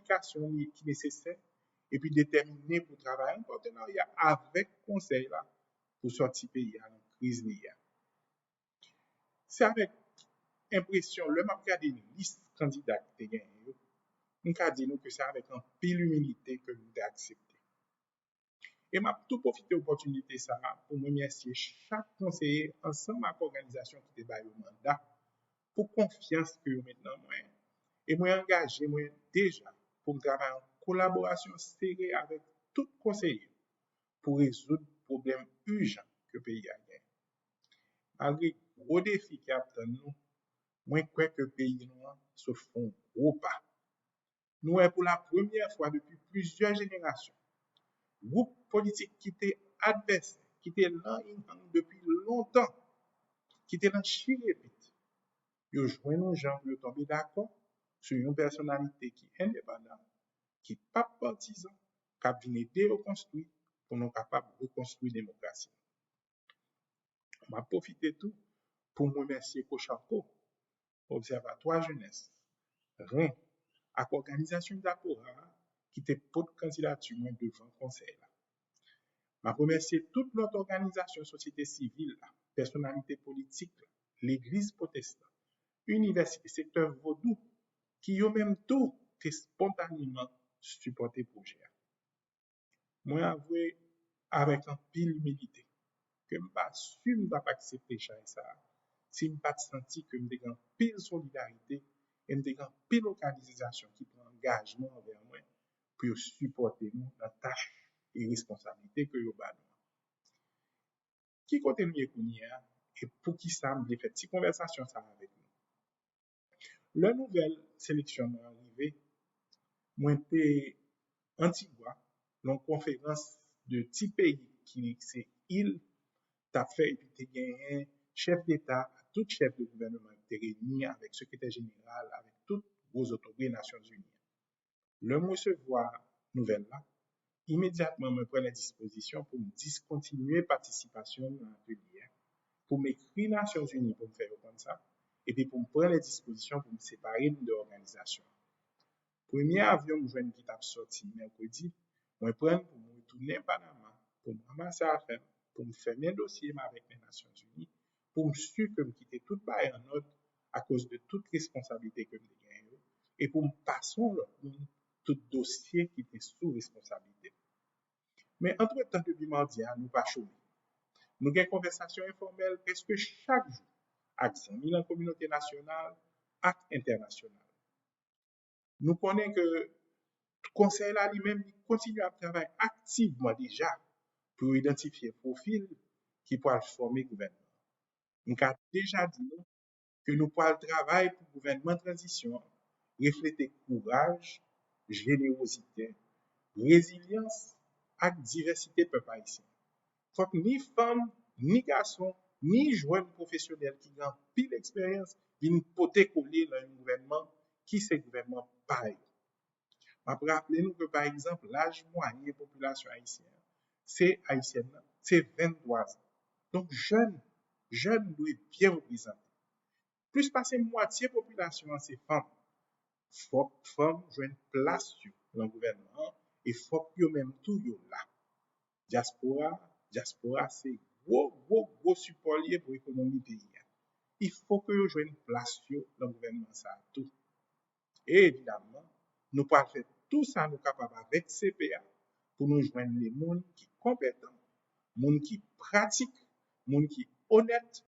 planification qui est nécessaire et puis déterminer pour travailler en partenariat avec le conseil là pour sortir pays à la crise liée. C'est avec impression, le m'a regardé une liste de candidats qui ont gagné. On a dit que c'est avec un pile humilité que nous avons accepté. Et m'a tout profité de l'opportunité ça pour me remercier chaque conseiller ensemble avec l'organisation qui était au mandat pour confiance que maintenant moi et moi engagé moi déjà pour travailler en collaboration serrée avec tout conseiller pour résoudre les problèmes urgents que le pays a gagné. Malgré les gros défis qui attendent nous, moi je crois que le pays noir se font gros pas. Nous est pour la première fois depuis plusieurs générations groupe politique qui était adverse, qui était là depuis longtemps, qui était dans chirépite. Ils ont joué nos gens pour tomber d'accord sur une personnalité qui est indépendante, qui n'est pas partisan, qui a venu aider à construire pour nous capables de reconstruire la démocratie. On va profiter tout pour me remercier Kochanko, Observatoire Jeunesse, RIN, avec l'organisation d'Apora, qui était pour candidature devant le conseil. Je remercie toute notre organisation société civile, personnalité politique, l'église protestante, université, secteur vaudou, qui ont même tout fait spontanément supporter le projet. Moi, avoué avec un pile humilité que je ne pas sûr de pas accepter ça. Si je ne pas senti que je une pile solidarité et une pile organisation qui prend engagement envers moi pour supporter nous dans la tâche et responsabilité que nous avons. Qui côté nous et pour qui ça me fait petite conversation ça avec nous. La nouvelle sélection est arrivée, moi j'étais Antigua, dans conférence de petits pays qui c'est île t'a fait et puis t'es gagné chef d'État, tout chef de gouvernement qui réuni avec secrétaire général, avec toutes vos autorités des Nations Unies. Le moi se voit nouvelle là, immédiatement me prend la disposition pour me discontinuer participation dans l'atelier, pour m'écrire Nations Unies pour me faire comme ça, et puis pour me prendre les dispositions pour me séparer de l'organisation. Premier avion que je viens de sortir mercredi, je prends pour me retourner à Panama, pour me ramasser à faire, pour me faire mes dossiers avec les Nations Unies, pour me suivre que je quitte tout bail en ordre à cause de toute responsabilité que je gagne, et pour me passer tout dossier qui était sous responsabilité. Mais entre-temps, depuis mardi, nous pas chômer. Nous avons une conversation informelle presque chaque jour avec la communauté nationale et internationale. Nous connaissons que le conseil là lui-même continue à travailler activement déjà pour identifier le profil qui pourra former le gouvernement. Nous avons déjà dit que nous pourrons travailler pour le gouvernement de transition, refléter courage, générosité, résilience et diversité peuple haïtien. Faut que ni femmes, ni garçons, ni jeunes professionnels qui ont pile d'expérience viennent poter coller dans un gouvernement qui c'est gouvernement pareil. Rappelez-nous que par exemple, l'âge moyen de la population haïtienne, c'est haïtienne, c'est 23 ans. Donc jeune doit être bien représenté. Plus passer moitié de la population, c'est femmes. Faut que femmes jouent une place dans le gouvernement et faut que même tout là. Diaspora, c'est gros support lié pour l'économie pays. Il faut que vous jouiez une place dans le gouvernement ça tout. Et évidemment, nous pouvons faire tout ça nous capables avec CPA pour nous joindre les gens qui sont compétents, les gens qui pratiquent, les gens qui sont honnêtes,